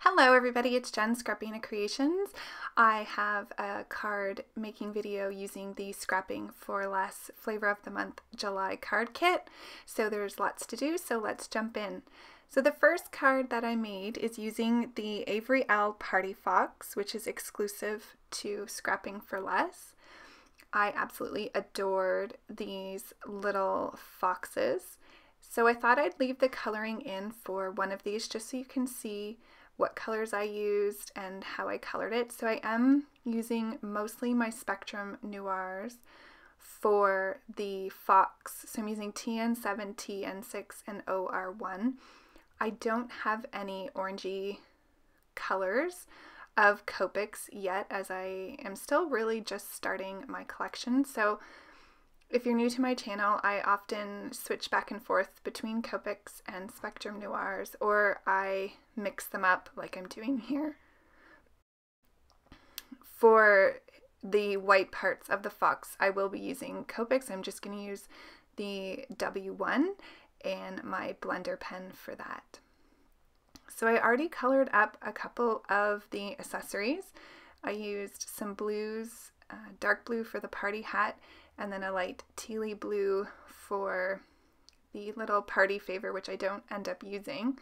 Hello everybody, it's Jen, Scrapbena Creations. I have a card making video using the Scrapping for Less Flavor of the Month July card kit. So there's lots to do, so let's jump in. So the first card that I made is using the Avery L Party Fox, which is exclusive to Scrapping for Less. I absolutely adored these little foxes. So I thought I'd leave the coloring in for one of these just so you can see what colors I used and how I colored it. So I am using mostly my Spectrum Noirs for the fox. So I'm using TN7, TN6, and OR1. I don't have any orangey colors of Copics yet, as I am still really just starting my collection. So if you're new to my channel, I often switch back and forth between Copics and Spectrum Noirs, or I mix them up like I'm doing here. For the white parts of the fox, I will be using Copics. I'm just going to use the W1 and my blender pen for that. So I already colored up a couple of the accessories. I used some blues, dark blue for the party hat, and then a light tealy blue for the little party favor, which I don't end up using,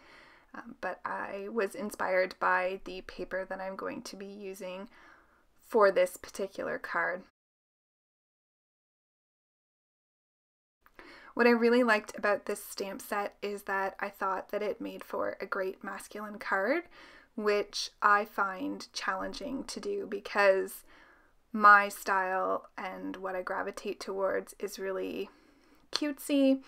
but I was inspired by the paper that I'm going to be using for this particular card. What I really liked about this stamp set is that I thought that it made for a great masculine card, which I find challenging to do because my style and what I gravitate towards is really cutesy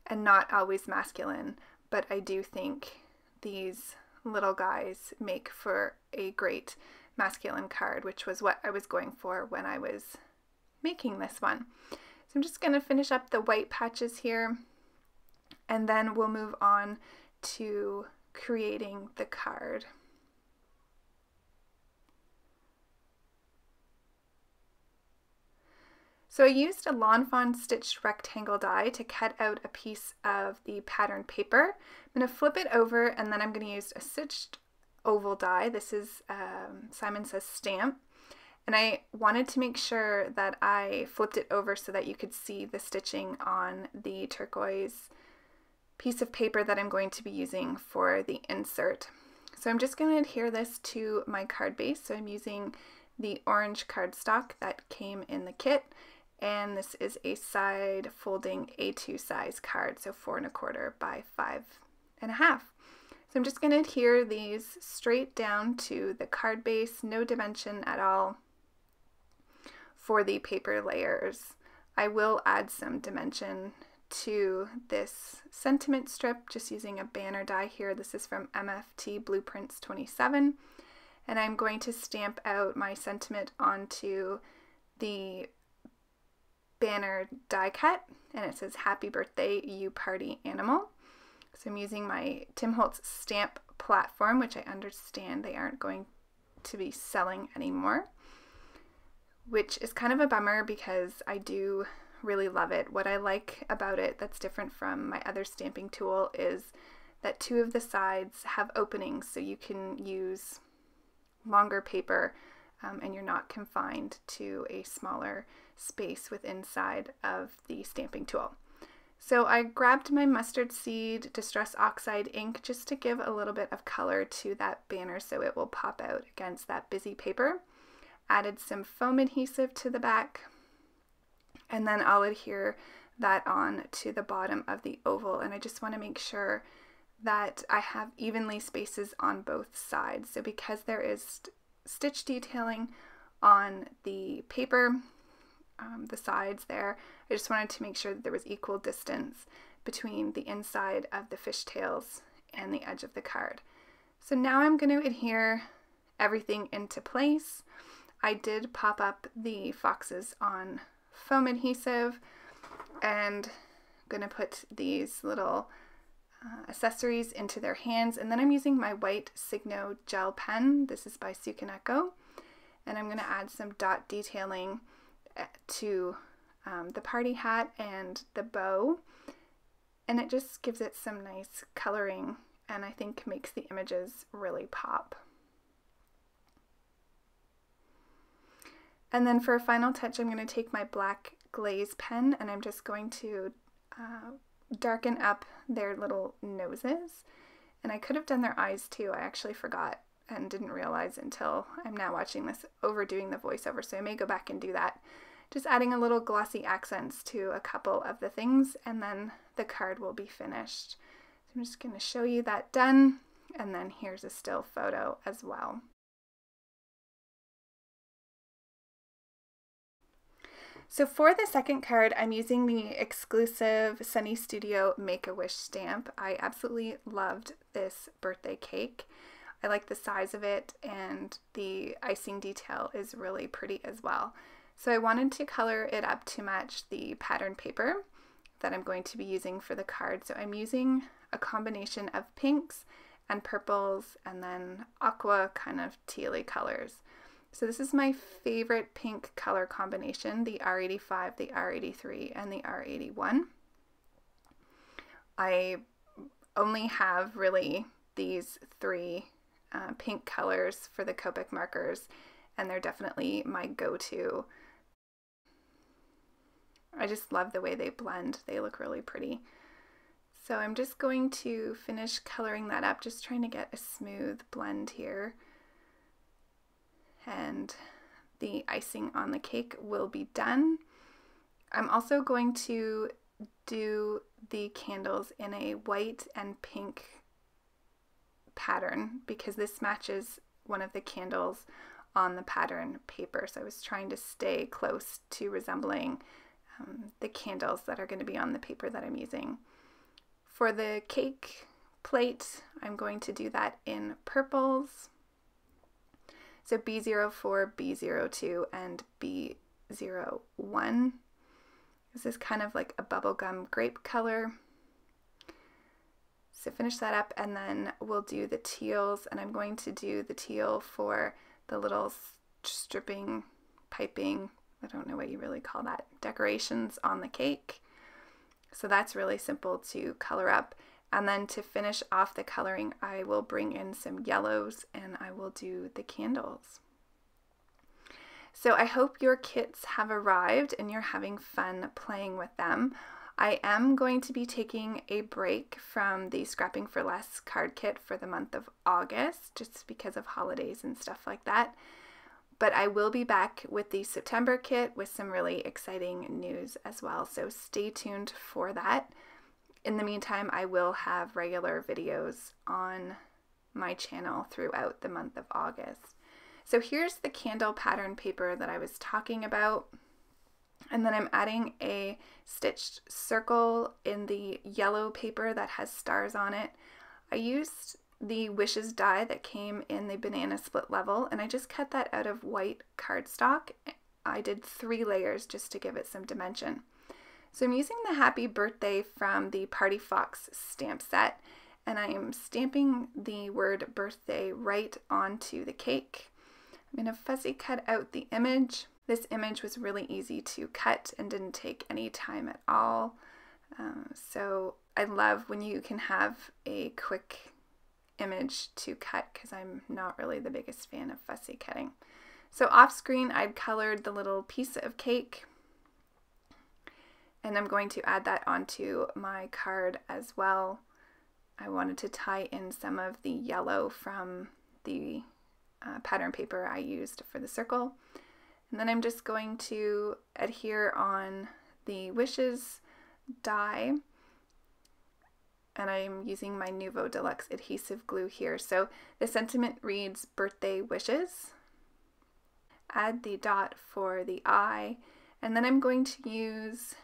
and not always masculine, but I do think these little guys make for a great masculine card, which was what I was going for when I was making this one. So I'm just going to finish up the white patches here, and then we'll move on to creating the card. So I used a Lawn Fawn stitched rectangle die to cut out a piece of the pattern paper. I'm going to flip it over, and then I'm going to use a stitched oval die. This is Simon Says Stamp. And I wanted to make sure that I flipped it over so that you could see the stitching on the turquoise piece of paper that I'm going to be using for the insert. So I'm just going to adhere this to my card base. So I'm using the orange cardstock that came in the kit, and this is a side folding A2 size card, so 4 1/4 by 5 1/2. So I'm just going to adhere these straight down to the card base, no dimension at all for the paper layers. I will add some dimension to this sentiment strip just using a banner die here. This is from MFT Blueprints 27, and I'm going to stamp out my sentiment onto the banner die cut, and it says "Happy Birthday, You Party Animal." So I'm using my Tim Holtz stamp platform, which I understand they aren't going to be selling anymore, which is kind of a bummer because I do really love it. What I like about it that's different from my other stamping tool is that 2 of the sides have openings, so you can use longer paper and you're not confined to a smaller space within inside of the stamping tool. So I grabbed my mustard seed Distress Oxide ink just to give a little bit of color to that banner so it will pop out against that busy paper. Added some foam adhesive to the back, and then I'll adhere that on to the bottom of the oval, and I just want to make sure that I have evenly spaces on both sides. So because there is stitch detailing on the paper, the sides there, I just wanted to make sure that there was equal distance between the inside of the fishtails and the edge of the card. So now I'm going to adhere everything into place. I did pop up the foxes on foam adhesive, and I'm going to put these little accessories into their hands, and then I'm using my white Signo gel pen. This is by Sukaneko, and I'm going to add some dot detailing to the party hat and the bow, and it just gives it some nice coloring and I think makes the images really pop. And then for a final touch, I'm going to take my black glaze pen and I'm just going to darken up their little noses. And I could have done their eyes too. I actually forgot and didn't realize until I'm now watching this overdoing the voiceover, so I may go back and do that. Just adding a little glossy accents to a couple of the things, and then the card will be finished. So I'm just going to show you that done, and then here's a still photo as well. So for the second card, I'm using the exclusive Sunny Studio Make-A-Wish stamp. I absolutely loved this birthday cake. I like the size of it, and the icing detail is really pretty as well. So I wanted to color it up to match the pattern paper that I'm going to be using for the card. So I'm using a combination of pinks and purples and then aqua kind of tealy colors. So this is my favorite pink color combination, the R85, the R83, and the R81. I only have really these three pink colors for the Copic markers, and they're definitely my go-to. I just love the way they blend. They look really pretty. So I'm just going to finish coloring that up, just trying to get a smooth blend here. And the icing on the cake will be done. I'm also going to do the candles in a white and pink pattern because this matches one of the candles on the pattern paper. So I was trying to stay close to resembling the candles that are going to be on the paper that I'm using. For the cake plate, I'm going to do that in purples. So B04, B02, and B01. This is kind of like a bubblegum grape color. So finish that up, and then we'll do the teals, and I'm going to do the teal for the little stripping, piping, I don't know what you really call that, decorations on the cake. So that's really simple to color up. And then to finish off the coloring, I will bring in some yellows and I will do the candles. So I hope your kits have arrived and you're having fun playing with them. I am going to be taking a break from the Scrapping for Less card kit for the month of August, just because of holidays and stuff like that. But I will be back with the September kit with some really exciting news as well, so stay tuned for that. In the meantime, I will have regular videos on my channel throughout the month of August. So here's the candle pattern paper that I was talking about. And then I'm adding a stitched circle in the yellow paper that has stars on it. I used the Wishes die that came in the banana split level, and I just cut that out of white cardstock. I did 3 layers just to give it some dimension. So I'm using the Happy Birthday from the Party Fox stamp set, and I am stamping the word birthday right onto the cake. I'm going to fussy cut out the image. This image was really easy to cut and didn't take any time at all. So I love when you can have a quick image to cut because I'm not really the biggest fan of fussy cutting. So off screen I'd colored the little piece of cake, and I'm going to add that onto my card as well. I wanted to tie in some of the yellow from the pattern paper I used for the circle. And then I'm just going to adhere on the Wishes die, and I'm using my Nuvo Deluxe adhesive glue here. So the sentiment reads birthday wishes. Add the dot for the eye, and then I'm going to use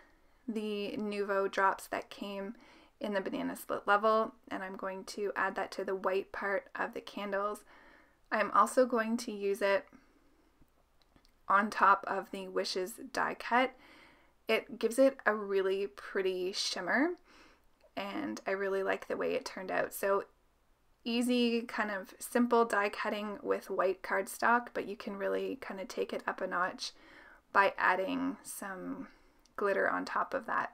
the Nuvo drops that came in the banana split level, and I'm going to add that to the white part of the candles. I'm also going to use it on top of the Wishes die cut. It gives it a really pretty shimmer, and I really like the way it turned out. So easy, kind of simple die cutting with white cardstock, but you can really kind of take it up a notch by adding some glitter on top of that.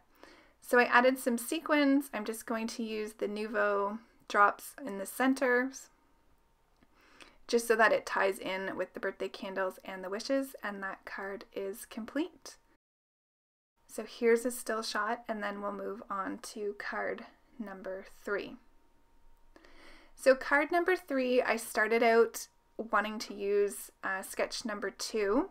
So I added some sequins. I'm just going to use the Nuvo drops in the center, just so that it ties in with the birthday candles and the wishes, and that card is complete. So here's a still shot, and then we'll move on to card number 3. So card number 3, I started out wanting to use sketch number 2,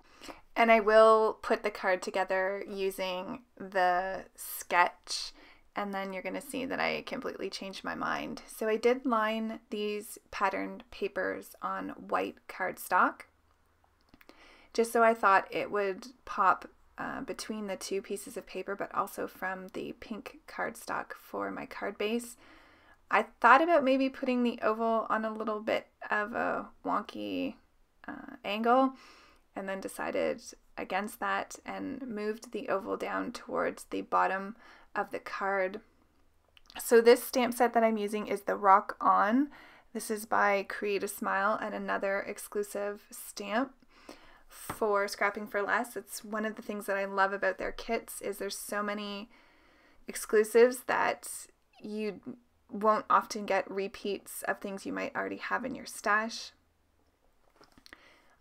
and I will put the card together using the sketch, and then you're going to see that I completely changed my mind. So I did line these patterned papers on white cardstock, just so I thought it would pop between the two pieces of paper, but also from the pink cardstock for my card base. I thought about maybe putting the oval on a little bit of a wonky angle, and then decided against that and moved the oval down towards the bottom of the card. So this stamp set that I'm using is the Rock On. This is by Create a Smile, and another exclusive stamp for Scrapping for Less. It's one of the things that I love about their kits is there's so many exclusives that you won't often get repeats of things you might already have in your stash.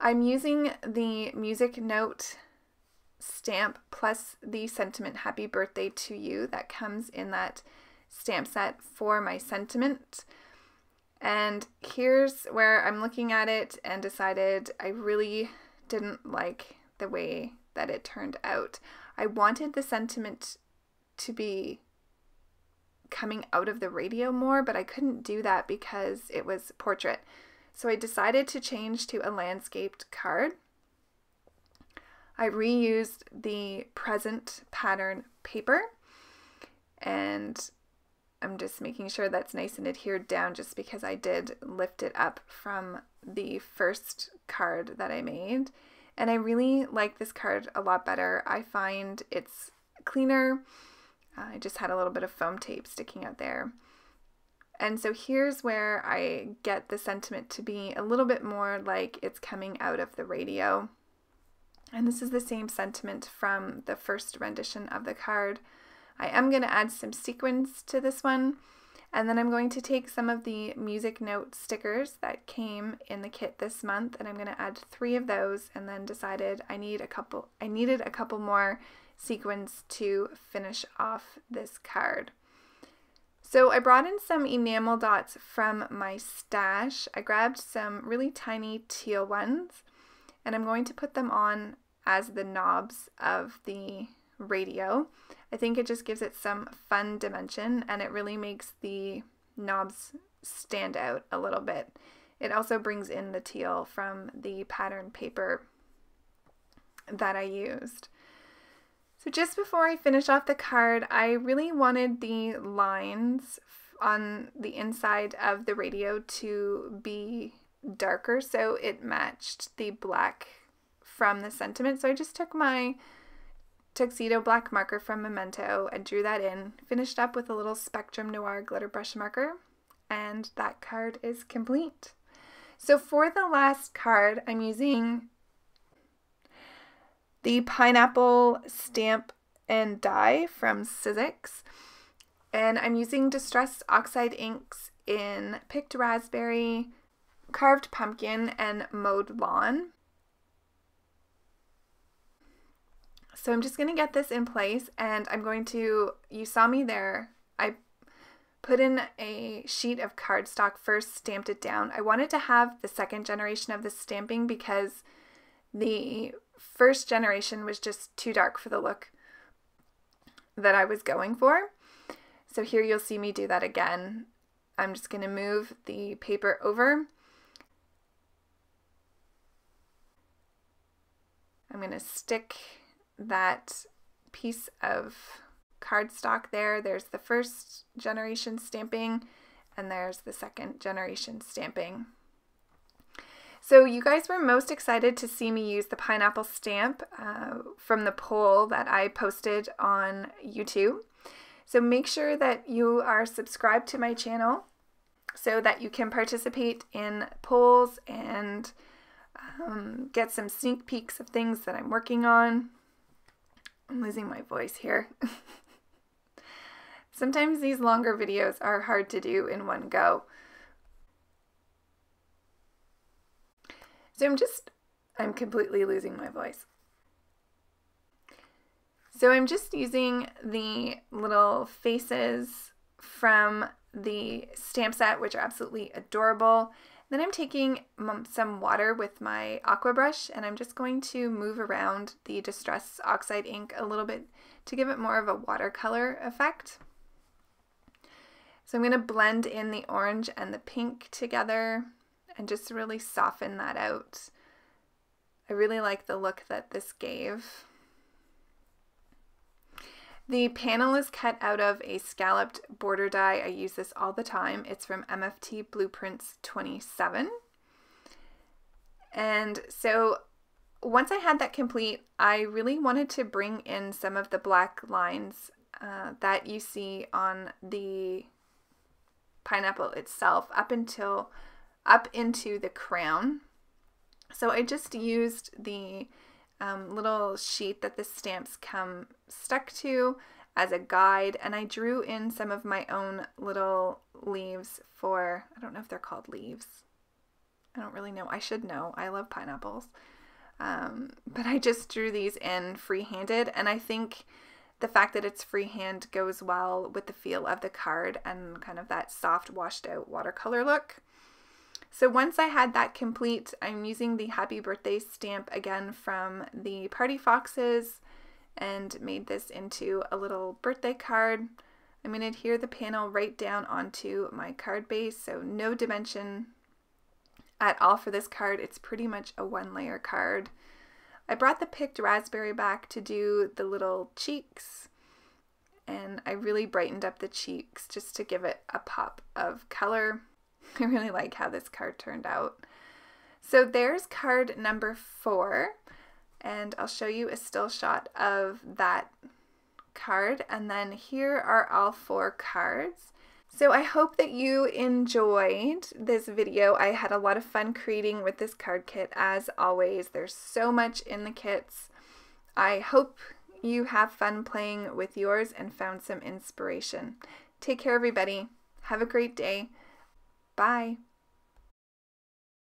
I'm using the music note stamp plus the sentiment Happy Birthday to You that comes in that stamp set for my sentiment. And here's where I'm looking at it and decided I really didn't like the way that it turned out. I wanted the sentiment to be coming out of the radio more, but I couldn't do that because it was portrait. So I decided to change to a landscaped card. I reused the present pattern paper, and I'm just making sure that's nice and adhered down just because I did lift it up from the first card that I made. And I really like this card a lot better. I find it's cleaner. I just had a little bit of foam tape sticking out there. And so here's where I get the sentiment to be a little bit more like it's coming out of the radio. And this is the same sentiment from the first rendition of the card. I am going to add some sequins to this one, and then I'm going to take some of the music note stickers that came in the kit this month, and I'm going to add 3 of those, and then decided I needed a couple more sequins to finish off this card. So I brought in some enamel dots from my stash. I grabbed some really tiny teal ones, and I'm going to put them on as the knobs of the radio. I think it just gives it some fun dimension, and it really makes the knobs stand out a little bit. It also brings in the teal from the pattern paper that I used. So just before I finish off the card, I really wanted the lines on the inside of the radio to be darker so it matched the black from the sentiment. So I just took my tuxedo black marker from Memento and drew that in, finished up with a little Spectrum Noir glitter brush marker, and that card is complete. So for the last card, I'm using the pineapple stamp and die from Sizzix, and I'm using Distressed Oxide inks in Picked Raspberry, Carved Pumpkin, and Mowed Lawn. So I'm just going to get this in place, and I'm going to, you saw me there, I put in a sheet of cardstock first, stamped it down. I wanted to have the second generation of this stamping because the first generation was just too dark for the look that I was going for. So here you'll see me do that again. I'm just going to move the paper over. I'm going to stick that piece of cardstock there. There's the first generation stamping, and there's the second generation stamping. So you guys were most excited to see me use the pineapple stamp from the poll that I posted on YouTube. So make sure that you are subscribed to my channel so that you can participate in polls and get some sneak peeks of things that I'm working on. I'm losing my voice here. Sometimes these longer videos are hard to do in one go. So I'm completely losing my voice. So I'm just using the little faces from the stamp set, which are absolutely adorable. Then I'm taking some water with my aqua brush, and I'm just going to move around the Distress Oxide ink a little bit to give it more of a watercolor effect. So I'm going to blend in the orange and the pink together and just really soften that out. I really like the look that this gave. The panel is cut out of a scalloped border die. I use this all the time. It's from MFT Blueprints 27. And so once I had that complete, I really wanted to bring in some of the black lines that you see on the pineapple itself up into the crown. So I just used the little sheet that the stamps come stuck to as a guide, and I drew in some of my own little leaves for, I don't know if they're called leaves. I don't really know. I should know. I love pineapples. But I just drew these in free-handed, and I think the fact that it's freehand goes well with the feel of the card and kind of that soft washed out watercolor look. So once I had that complete, I'm using the Happy Birthday stamp again from the Party Foxes and made this into a little birthday card. I'm going to adhere the panel right down onto my card base, so no dimension at all for this card. It's pretty much a one-layer card. I brought the picked raspberry back to do the little cheeks, and I really brightened up the cheeks just to give it a pop of color. I really like how this card turned out. So there's card number 4, and I'll show you a still shot of that card, and then here are all 4 cards. So I hope that you enjoyed this video. I had a lot of fun creating with this card kit as always. There's so much in the kits. I hope you have fun playing with yours and found some inspiration. Take care, everybody. Have a great day. Bye.